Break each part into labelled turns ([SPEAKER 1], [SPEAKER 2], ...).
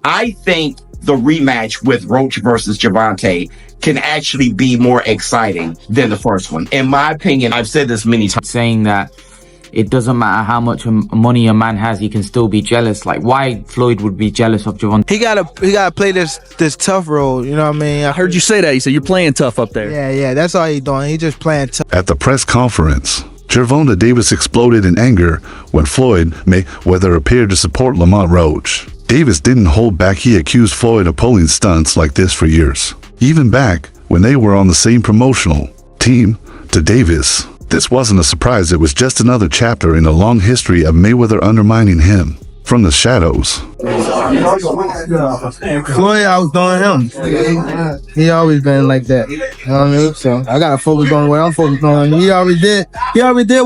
[SPEAKER 1] I think the rematch with Roach versus Gervonta can actually be more exciting than the first one. In my opinion, I've said this many times.
[SPEAKER 2] Saying that it doesn't matter how much money a man has, he can still be jealous. Like, why Floyd would be jealous of Gervonta?
[SPEAKER 3] He gotta play this tough role, you know what I mean?
[SPEAKER 4] I heard you say that. You said you're playing tough up there.
[SPEAKER 3] Yeah, that's all he doing. He just playing tough.
[SPEAKER 5] At the press conference, Gervonta Davis exploded in anger when Floyd MAYWEATHER appeared to support Lamont Roach. Davis didn't hold back. He accused Floyd of pulling stunts like this for years, even back when they were on the same promotional team. To Davis, this wasn't a surprise. It was just another chapter in a long history of Mayweather undermining him from the shadows.
[SPEAKER 3] Floyd outdoing him. He always been like that. You know what I mean? So I gotta focus on what I'm focused on. He already did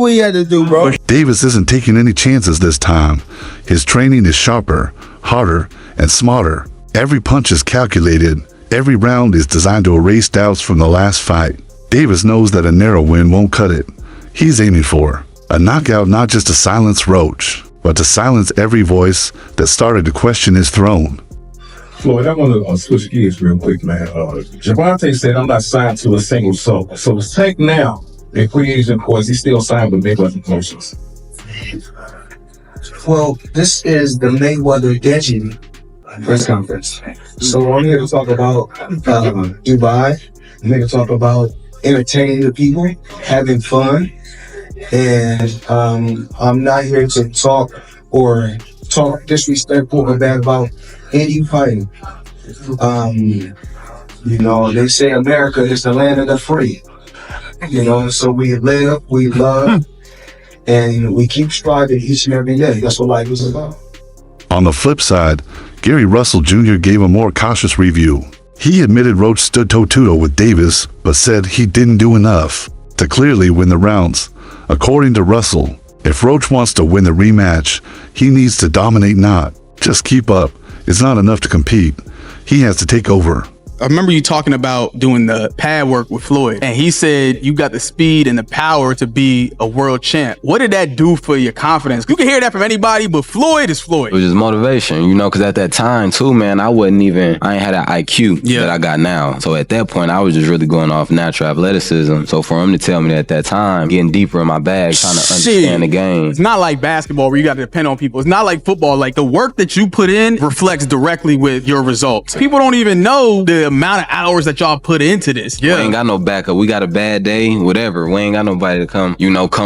[SPEAKER 3] what he had to do, bro.
[SPEAKER 5] Davis isn't taking any chances this time. His training is sharper, harder, and smarter. Every punch is calculated. Every round is designed to erase doubts from the last fight. Davis knows that a narrow win won't cut it. He's aiming for a knockout, not just to silence Roach, but to silence every voice that started to question his throne.
[SPEAKER 6] Floyd, I want to switch gears real quick, man. Gervonta said, I'm not signed to a single soul. So Tank now, in free agent, of course, he's still signed with Mayweather Promotions.
[SPEAKER 7] Well, this is the Mayweather Deji press conference. So I'm here to talk about Dubai. I'm here to talk about entertaining the people, having fun. And I'm not here to talk disrespectful or bad about any fighting. You know, they say America is the land of the free. You know, so we live, we love, and we keep striving each and every day. That's what life is about.
[SPEAKER 5] On the flip side, Gary Russell Jr. gave a more cautious review. He admitted Roach stood toe-to-toe with Davis, but said he didn't do enough to clearly win the rounds. According to Russell, if Roach wants to win the rematch, he needs to dominate, not just keep up. It's not enough to compete. He has to take over.
[SPEAKER 8] I remember you talking about doing the pad work with Floyd, and he said you got the speed and the power to be a world champ. What did that do for your confidence? You can hear that from anybody, but Floyd is Floyd.
[SPEAKER 9] It was just motivation, you know, because at that time too, man, I ain't had that IQ that I got now. So at that point, I was just really going off natural athleticism. So for him to tell me that at that time, getting deeper in my bag, trying to understand the game.
[SPEAKER 8] It's not like basketball where you got to depend on people. It's not like football. Like, the work that you put in reflects directly with your results. People don't even know the amount of hours that y'all put into this.
[SPEAKER 9] We ain't got no backup. We got a bad day, whatever. We ain't got nobody to come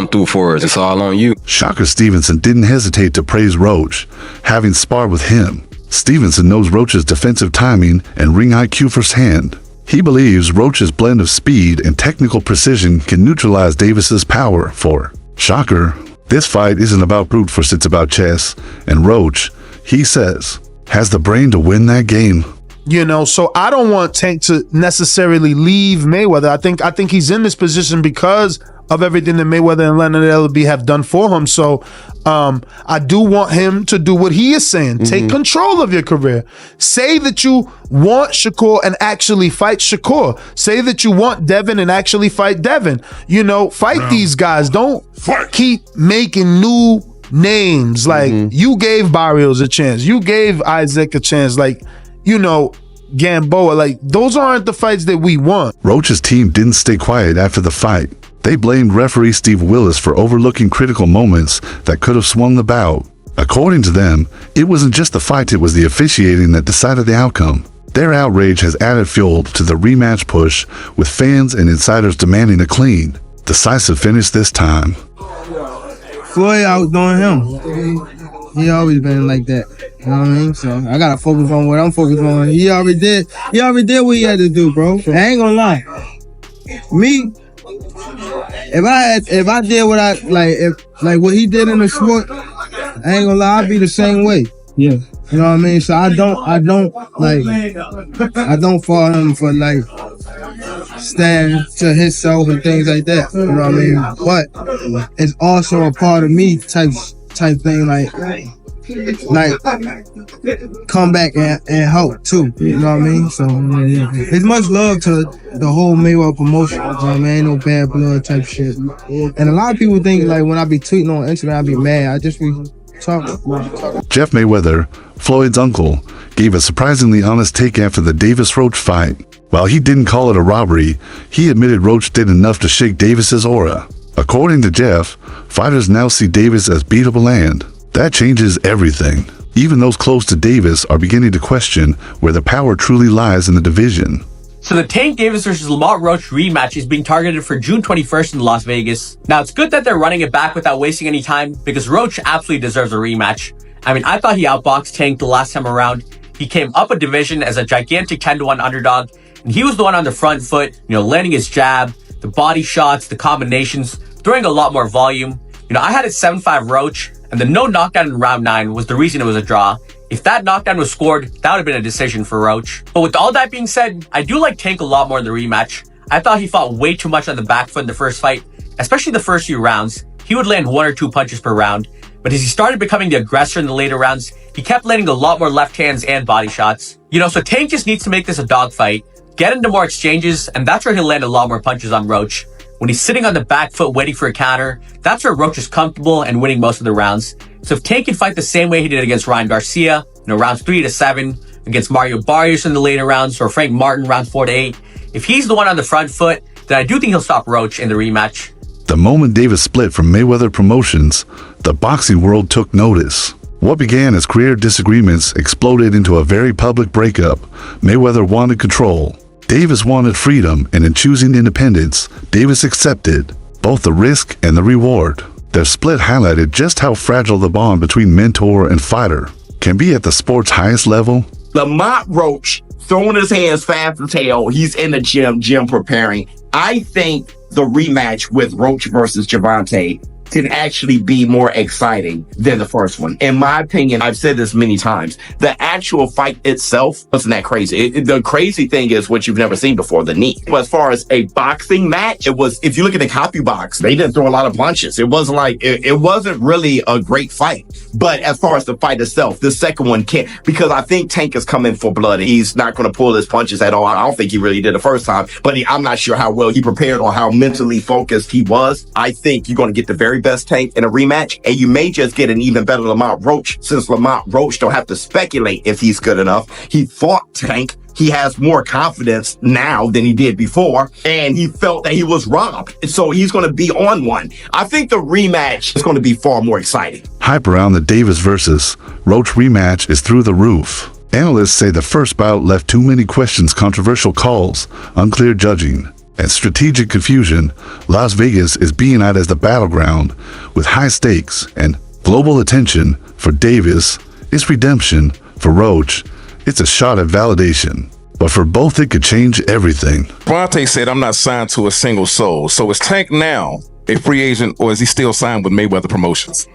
[SPEAKER 9] through for us. It's all on you.
[SPEAKER 5] Shocker Stevenson didn't hesitate to praise Roach, having sparred with him. Stevenson knows Roach's defensive timing and ring IQ firsthand. He believes Roach's blend of speed and technical precision can neutralize Davis's power. For Shocker, this fight isn't about brute force, it's about chess. And Roach, he says, has the brain to win that game.
[SPEAKER 10] You know, so I don't want Tank to necessarily leave Mayweather. I think he's in this position because of everything that Mayweather and Leonard LB have done for him. So I do want him to do what he is saying. Take control of your career. Say that you want Shakur and actually fight Shakur. Say that you want Devin and actually fight Devin. You know, fight these guys. Don't keep making new names. Like, you gave Barrios a chance. You gave Isaac a chance. Like, you know, Gamboa, like, those aren't the fights that we want.
[SPEAKER 5] Roach's team didn't stay quiet after the fight. They blamed referee Steve Willis for overlooking critical moments that could have swung the bout. According to them, it wasn't just the fight, it was the officiating that decided the outcome. Their outrage has added fuel to the rematch push, with fans and insiders demanding a clean, decisive finish this time.
[SPEAKER 3] Floyd outdoing him. He always been like that. You know what I mean? So I gotta focus on what I'm focused on. He already did what he had to do, bro. I ain't gonna lie. Me, if I did what I like what he did in the sport, I ain't gonna lie, I'd be the same way. Yeah. You know what I mean? So I don't fault him for like stand to himself and things like that. You know what I mean? But it's also a part of me type thing, like come back and help too. You know what I mean? So it's much love to the whole Mayweather promotion. You know what I mean? Ain't no bad blood type shit. And a lot of people think like when I be tweeting on Instagram, I be mad. I just be talking.
[SPEAKER 5] Jeff Mayweather, Floyd's uncle, gave a surprisingly honest take after the Davis-Roach fight. While he didn't call it a robbery, he admitted Roach did enough to shake Davis's aura. According to Jeff, fighters now see Davis as beatable, and that changes everything. Even those close to Davis are beginning to question where the power truly lies in the division.
[SPEAKER 11] So the Tank Davis versus Lamont Roach rematch is being targeted for June 21st in Las Vegas. Now, it's good that they're running it back without wasting any time because Roach absolutely deserves a rematch. I mean, I thought he outboxed Tank the last time around. He came up a division as a gigantic 10-1 underdog, and he was the one on the front foot, landing his jab, the body shots, the combinations, throwing a lot more volume. I had it 7-5 Roach, and the no knockdown in round 9 was the reason it was a draw. If that knockdown was scored, that would have been a decision for Roach. But with all that being said, I do like Tank a lot more in the rematch. I thought he fought way too much on the back foot in the first fight, especially the first few rounds. He would land 1 or 2 punches per round. But as he started becoming the aggressor in the later rounds, he kept landing a lot more left hands and body shots. So Tank just needs to make this a dogfight, get into more exchanges, and that's where he'll land a lot more punches on Roach. When he's sitting on the back foot waiting for a counter, that's where Roach is comfortable and winning most of the rounds. So if Tank can fight the same way he did against Ryan Garcia, rounds 3 to 7, against Mario Barrios in the later rounds, or Frank Martin rounds 4 to 8, if he's the one on the front foot, then I do think he'll stop Roach in the rematch.
[SPEAKER 5] The moment Davis split from Mayweather Promotions, the boxing world took notice. What began as career disagreements exploded into a very public breakup. Mayweather wanted control. Davis wanted freedom, and in choosing independence, Davis accepted both the risk and the reward. Their split highlighted just how fragile the bond between mentor and fighter can be at the sport's highest level.
[SPEAKER 1] Lamont Roach throwing his hands fast as hell. He's in the gym preparing. I think the rematch with Roach versus Gervonta can actually be more exciting than the first one. In my opinion, I've said this many times, the actual fight itself wasn't that crazy. The crazy thing is what you've never seen before, the knee. But as far as a boxing match, it was, if you look at the copy box, they didn't throw a lot of punches. It wasn't like, it wasn't really a great fight. But as far as the fight itself, the second one can't, because I think Tank is coming for blood. He's not going to pull his punches at all. I don't think he really did the first time, but I'm not sure how well he prepared or how mentally focused he was. I think you're going to get the very best Tank in a rematch, and you may just get an even better Lamont Roach, since Lamont Roach don't have to speculate if he's good enough. He fought Tank. He has more confidence now than he did before, and he felt that he was robbed. So he's going to be on one. I think the rematch is going to be far more exciting.
[SPEAKER 5] Hype around the Davis versus Roach rematch is through the roof. Analysts say the first bout left too many questions, controversial calls, unclear judging, and strategic confusion. Las Vegas is being out as the battleground with high stakes and global attention for Davis. It's redemption for Roach. It's a shot at validation. But for both, it could change everything.
[SPEAKER 6] Gervonta said, I'm not signed to a single soul. So is Tank now a free agent, or is he still signed with Mayweather Promotions?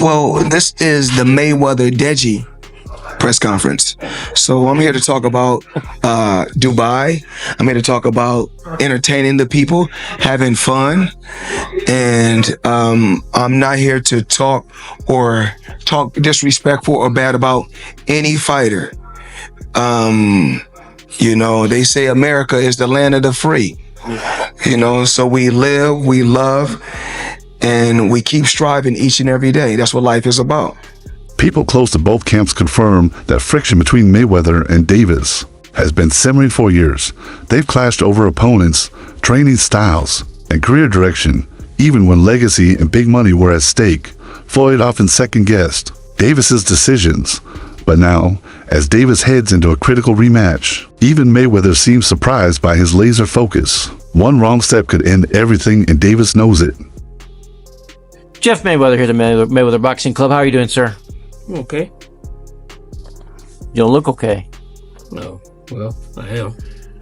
[SPEAKER 7] Well, this is the Mayweather Deji press conference. So I'm here to talk about Dubai. I'm here to talk about entertaining the people, having fun. And I'm not here to talk disrespectful or bad about any fighter. They say America is the land of the free. So we live, we love, and we keep striving each and every day. That's what life is about.
[SPEAKER 5] People close to both camps confirm that friction between Mayweather and Davis has been simmering for years. They've clashed over opponents, training styles, and career direction. Even when legacy and big money were at stake, Floyd often second-guessed Davis's decisions. But now, as Davis heads into a critical rematch, even Mayweather seems surprised by his laser focus. One wrong step could end everything, and Davis knows it.
[SPEAKER 12] Jeff Mayweather here at the Mayweather Boxing Club. How are you doing, sir?
[SPEAKER 13] Okay.
[SPEAKER 12] You don't look okay.
[SPEAKER 13] No. Well, I am.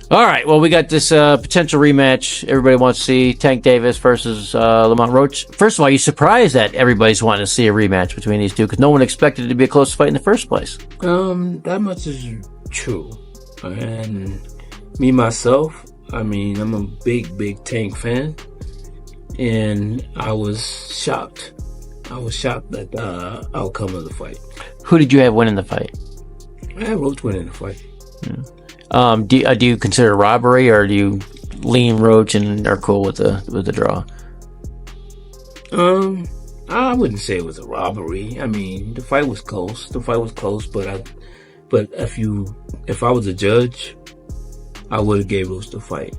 [SPEAKER 12] All right. Well, we got this potential rematch. Everybody wants to see Tank Davis versus Lamont Roach. First of all, are you surprised that everybody's wanting to see a rematch between these two? Because no one expected it to be a close fight in the first place.
[SPEAKER 13] That much is true. And me, myself, I'm a big Tank fan. And I was shocked. I was shocked at the outcome of the fight.
[SPEAKER 12] Who did you have winning the fight?
[SPEAKER 13] I had Roach winning the fight.
[SPEAKER 12] Yeah. Do you consider robbery, or do you lean Roach and are cool with the draw?
[SPEAKER 13] I wouldn't say it was a robbery. I mean, the fight was close. But if I was a judge, I would have gave Roach the fight.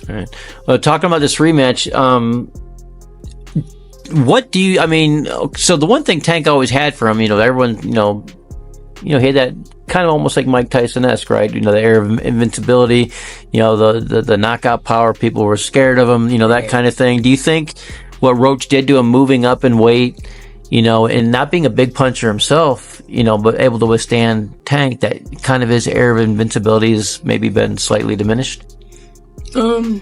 [SPEAKER 12] All right. Talking about this rematch, what do you? I mean, so the one thing Tank always had for him, everyone, he had that kind of almost like Mike Tyson-esque, right? The air of invincibility, the knockout power. People were scared of him, that kind of thing. Do you think what Roach did to him, moving up in weight, and not being a big puncher himself, but able to withstand Tank, that kind of his air of invincibility has maybe been slightly diminished?
[SPEAKER 13] I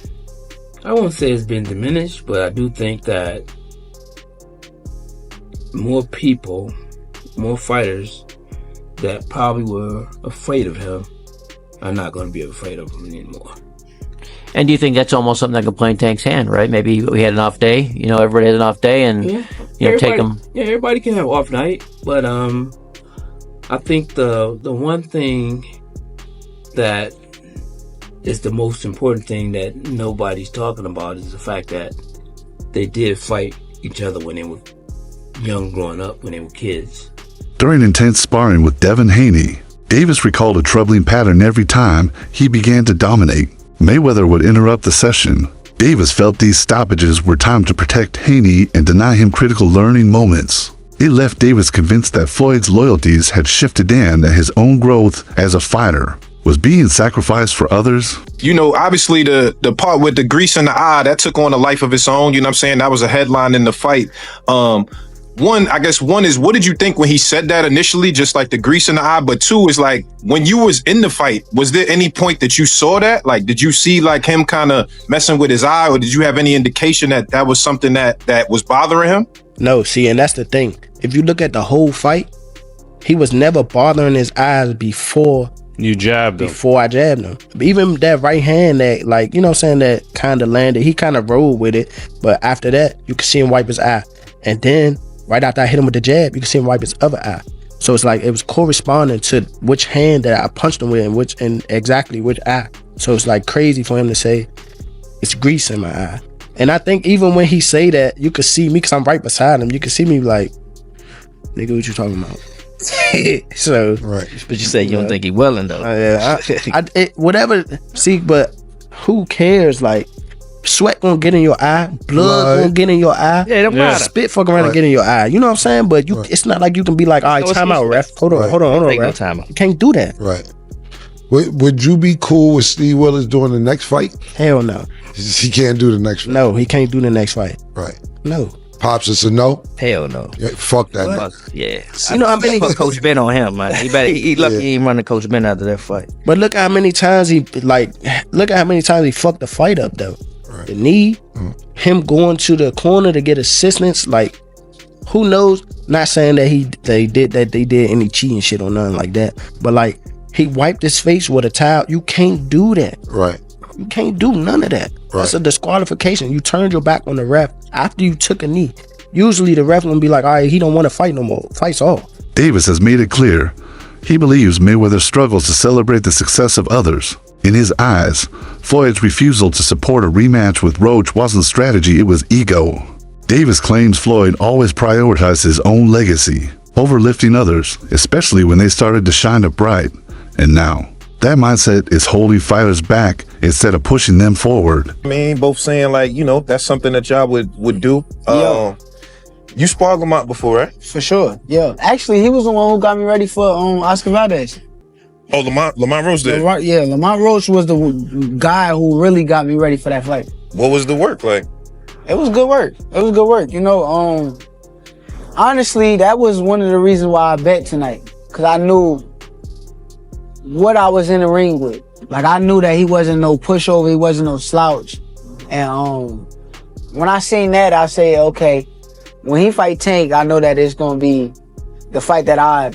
[SPEAKER 13] won't say it's been diminished, but I do think that more people, more fighters that probably were afraid of him are not going to be afraid of him anymore.
[SPEAKER 12] And do you think that's almost something that could play in Tank's hand, right? Maybe we had an off day, everybody had an off day, and take him.
[SPEAKER 13] Yeah, everybody can have off night, but I think the one thing that is the most important thing that nobody's talking about is the fact that they did fight each other when they were young, growing up, when they were kids.
[SPEAKER 5] During intense sparring with Devin Haney, Davis recalled a troubling pattern every time he began to dominate. Mayweather would interrupt the session. Davis felt these stoppages were time to protect Haney and deny him critical learning moments. It left Davis convinced that Floyd's loyalties had shifted and that his own growth as a fighter was being sacrificed for others.
[SPEAKER 14] Obviously the part with the grease in the eye, that took on a life of its own. You know what I'm saying? That was a headline in the fight. One is, what did you think when he said that initially, just like the grease in the eye? But two is like, when you was in the fight, was there any point that you saw that? Like, did you see like him kind of messing with his eye, or did you have any indication that that was something that was bothering him?
[SPEAKER 15] No, see, and that's the thing. If you look at the whole fight, he was never bothering his eyes before
[SPEAKER 16] you jabbed him.
[SPEAKER 15] Before I jabbed him. Even that right hand that, like, that kind of landed, he kind of rolled with it. But after that, you could see him wipe his eye. And then right after I hit him with the jab, you can see him wipe his other eye. So it's like it was corresponding to which hand that I punched him with and exactly which eye. So it's like crazy for him to say it's grease in my eye. And I think even when he say that, you could see me, because I'm right beside him, you could see me like, nigga, what you talking about? So
[SPEAKER 17] right.
[SPEAKER 18] But you say you don't think he willing though.
[SPEAKER 15] Whatever. See, but who cares? Like, sweat gonna get in your eye, blood gonna get in your eye.
[SPEAKER 18] Yeah, it don't matter.
[SPEAKER 15] Spit fuck around and get in your eye. You know what I'm saying? But it's not like you can be like, all right, time out, ref. Hold on, ref.
[SPEAKER 18] No
[SPEAKER 15] you can't do that.
[SPEAKER 17] Right. Would you be cool with Steve Willis doing the next fight?
[SPEAKER 15] Hell no.
[SPEAKER 17] He can't do the next fight.
[SPEAKER 15] No, he can't do the next fight.
[SPEAKER 17] Right.
[SPEAKER 15] No.
[SPEAKER 17] Pops, it's a no?
[SPEAKER 18] Hell no.
[SPEAKER 17] Yeah, fuck that.
[SPEAKER 18] Yeah.
[SPEAKER 15] You know how many
[SPEAKER 18] put Coach Ben on him, man. He lucky he ain't running Coach Ben after that fight.
[SPEAKER 15] But look how many times he fucked the fight up though.
[SPEAKER 17] Right.
[SPEAKER 15] The knee, him going to the corner to get assistance, like, who knows? Not saying that they did any cheating shit or nothing like that, but like, he wiped his face with a towel. You can't do that.
[SPEAKER 17] Right.
[SPEAKER 15] You can't do none of that.
[SPEAKER 17] Right.
[SPEAKER 15] That's a disqualification. You turned your back on the ref after you took a knee. Usually the ref gonna be like, all right, he don't want to fight no more. Fight's off.
[SPEAKER 5] Davis has made it clear he believes Mayweather struggles to celebrate the success of others. In his eyes, Floyd's refusal to support a rematch with Roach wasn't strategy, it was ego. Davis claims Floyd always prioritized his own legacy over lifting others, especially when they started to shine up bright. And now, that mindset is holding fighters back instead of pushing them forward.
[SPEAKER 14] I mean, both saying like, that's something that y'all would do. You sparred Lamont before, right?
[SPEAKER 3] For sure. Yeah. Actually, he was the one who got me ready for Oscar Valdez.
[SPEAKER 14] Oh, Lamont Roach did?
[SPEAKER 3] Lamont Roach was the guy who really got me ready for that fight.
[SPEAKER 14] What was the work like?
[SPEAKER 3] It was good work. Honestly, that was one of the reasons why I bet tonight. Because I knew what I was in the ring with. Like, I knew that he wasn't no pushover, he wasn't no slouch. And when I seen that, I say, okay, when he fight Tank, I know that it's going to be the fight that I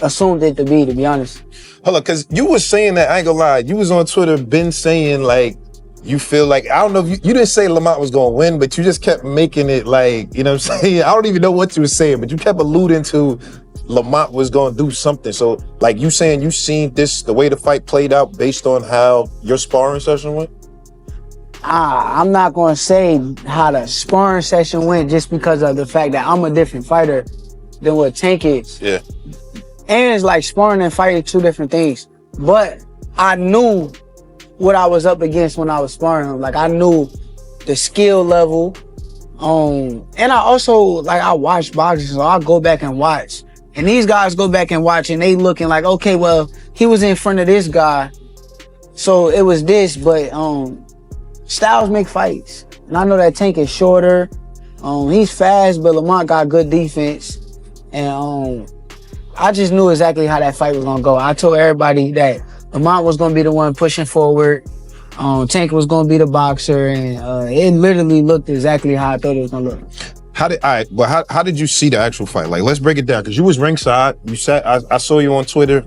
[SPEAKER 3] assumed it to be honest.
[SPEAKER 14] Hold on, because you was saying that, I ain't gonna lie, you was on Twitter been saying like, you feel like, I don't know if you didn't say Lamont was gonna win, but you just kept making it like, you know what I'm saying? I don't even know what you were saying, but you kept alluding to Lamont was gonna do something. So like, you saying you seen this, the way the fight played out based on how your sparring session went?
[SPEAKER 3] I'm not gonna say how the sparring session went just because of the fact that I'm a different fighter than what Tank is.
[SPEAKER 14] Yeah.
[SPEAKER 3] And it's like sparring and fighting two different things. But I knew what I was up against when I was sparring him. Like I knew the skill level. And I also like I watch boxing, so I'll go back and watch. And these guys go back and watch and they looking like, okay, well, he was in front of this guy. So it was this, but styles make fights. And I know that Tank is shorter. He's fast, but Lamont got good defense. And I just knew exactly how that fight was gonna go. I told everybody that Lamont was gonna be the one pushing forward. Tank was gonna be the boxer, and it literally looked exactly how I thought it was gonna look.
[SPEAKER 14] How did you see the actual fight? Like, let's break it down, because you was ringside. You sat. I saw you on Twitter.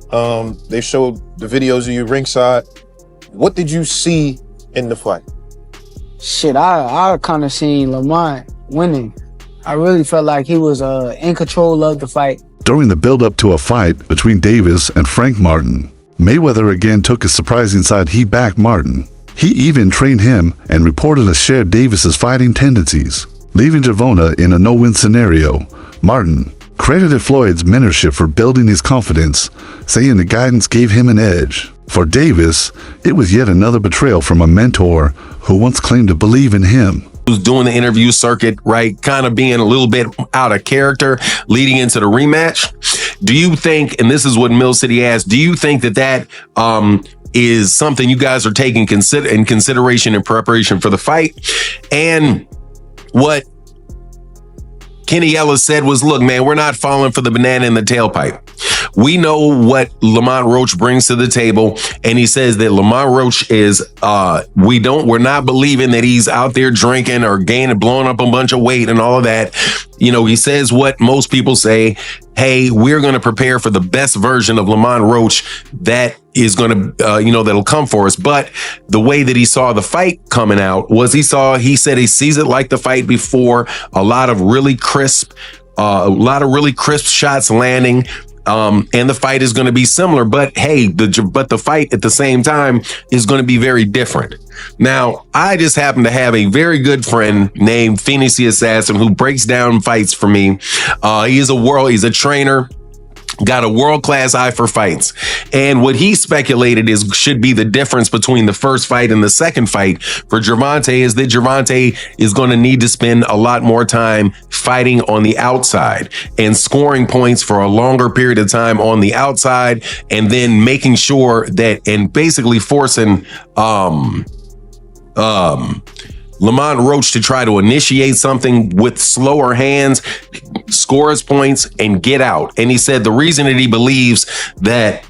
[SPEAKER 14] They showed the videos of you ringside. What did you see in the fight?
[SPEAKER 3] Shit, I kind of seen Lamont winning. I really felt like he was in control of the fight.
[SPEAKER 5] During the build-up to a fight between Davis and Frank Martin, Mayweather again took his surprising side. He backed Martin. He even trained him and reportedly shared Davis's fighting tendencies, leaving Gervonta in a no-win scenario. Martin credited Floyd's mentorship for building his confidence, saying the guidance gave him an edge. For Davis, it was yet another betrayal from a mentor who once claimed to believe in him.
[SPEAKER 16] Who's doing the interview circuit, right? Kind of being a little bit out of character leading into the rematch. Do you think, and this is what Mill City asked, do you think that is something you guys are taking in consideration in preparation for the fight? And what Kenny Ellis said was, look, man, we're not falling for the banana in the tailpipe. We know what Lamont Roach brings to the table, and he says that Lamont Roach is we're not believing that he's out there drinking or blowing up a bunch of weight and all of that. You know, he says what most people say, hey, we're going to prepare for the best version of Lamont Roach that is going to, that'll come for us. But the way that he saw the fight coming out was he said he sees it like the fight before, a lot of really crisp shots landing. And the fight is going to be similar, but hey, the fight at the same time is going to be very different. Now, I just happen to have a very good friend named Phoenix the Assassin who breaks down fights for me. He's a trainer. Got a world-class eye for fights. And what he speculated should be the difference between the first fight and the second fight for Gervonta is that Gervonta is going to need to spend a lot more time fighting on the outside and scoring points for a longer period of time on the outside, and then making sure that, and basically forcing Lamont Roach to try to initiate something with slower hands, score his points, and get out. And he said the reason that he believes that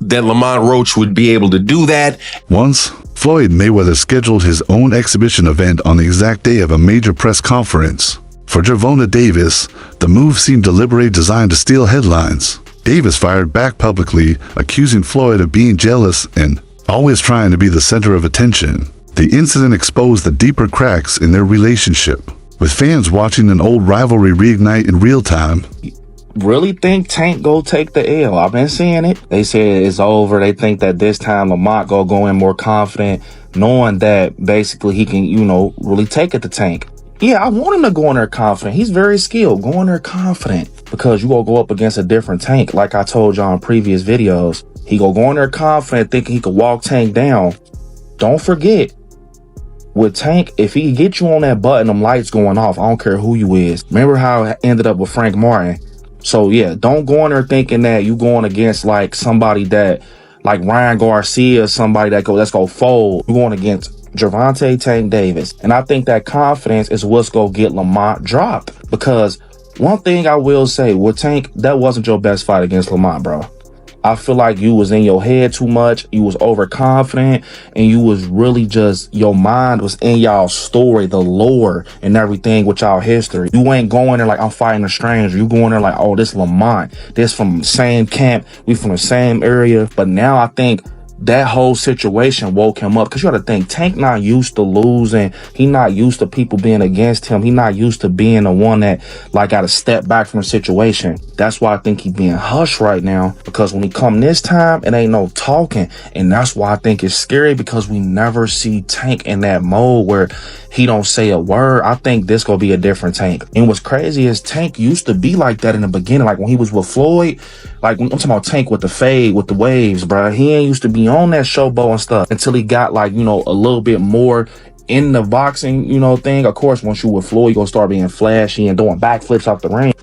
[SPEAKER 16] Lamont Roach would be able to do that.
[SPEAKER 5] Once, Floyd Mayweather scheduled his own exhibition event on the exact day of a major press conference. For Gervonta Davis, the move seemed deliberately designed to steal headlines. Davis fired back publicly, accusing Floyd of being jealous and always trying to be the center of attention. The incident exposed the deeper cracks in their relationship, with fans watching an old rivalry reignite in real time.
[SPEAKER 19] Really think Tank go take the L. I've been seeing it. They said it's over. They think that this time Lamont go in more confident, knowing that basically he can, really take it to Tank. Yeah, I want him to go in there confident. He's very skilled. Go in there confident, because you gonna go up against a different Tank. Like I told y'all in previous videos, he go in there confident, thinking he could walk Tank down. Don't forget, with Tank, if he get you on that button, them lights going off. I don't care who you is. Remember how it ended up with Frank Martin? So yeah, don't go in there thinking that you going against like somebody that, like Ryan Garcia, somebody that's gonna fold. You're going against Gervonta Tank Davis. And I think that confidence is what's gonna get Lamont dropped. Because one thing I will say, with Tank, that wasn't your best fight against Lamont, bro. I feel like you was in your head too much. You was overconfident, and you was really just, your mind was in y'all story, the lore and everything with y'all history. You ain't going there like I'm fighting a stranger. You going there like, oh, this Lamont, this from the same camp. We from the same area. But now I think that whole situation woke him up. Cause you gotta think, Tank not used to losing. He not used to people being against him. He not used to being the one that like gotta step back from the situation. That's why I think he being hushed right now. Because when he come this time, it ain't no talking. And that's why I think it's scary, because we never see Tank in that mode where he don't say a word. I think this gonna be a different Tank. And what's crazy is Tank used to be like that in the beginning. Like when he was with Floyd, like I'm talking about Tank with the fade, with the waves, bro. He ain't used to be on that showboat and stuff until he got like, you know, a little bit more in the boxing, you know, thing. Of course, once you with Floyd, you gonna start being flashy and doing backflips off the ring.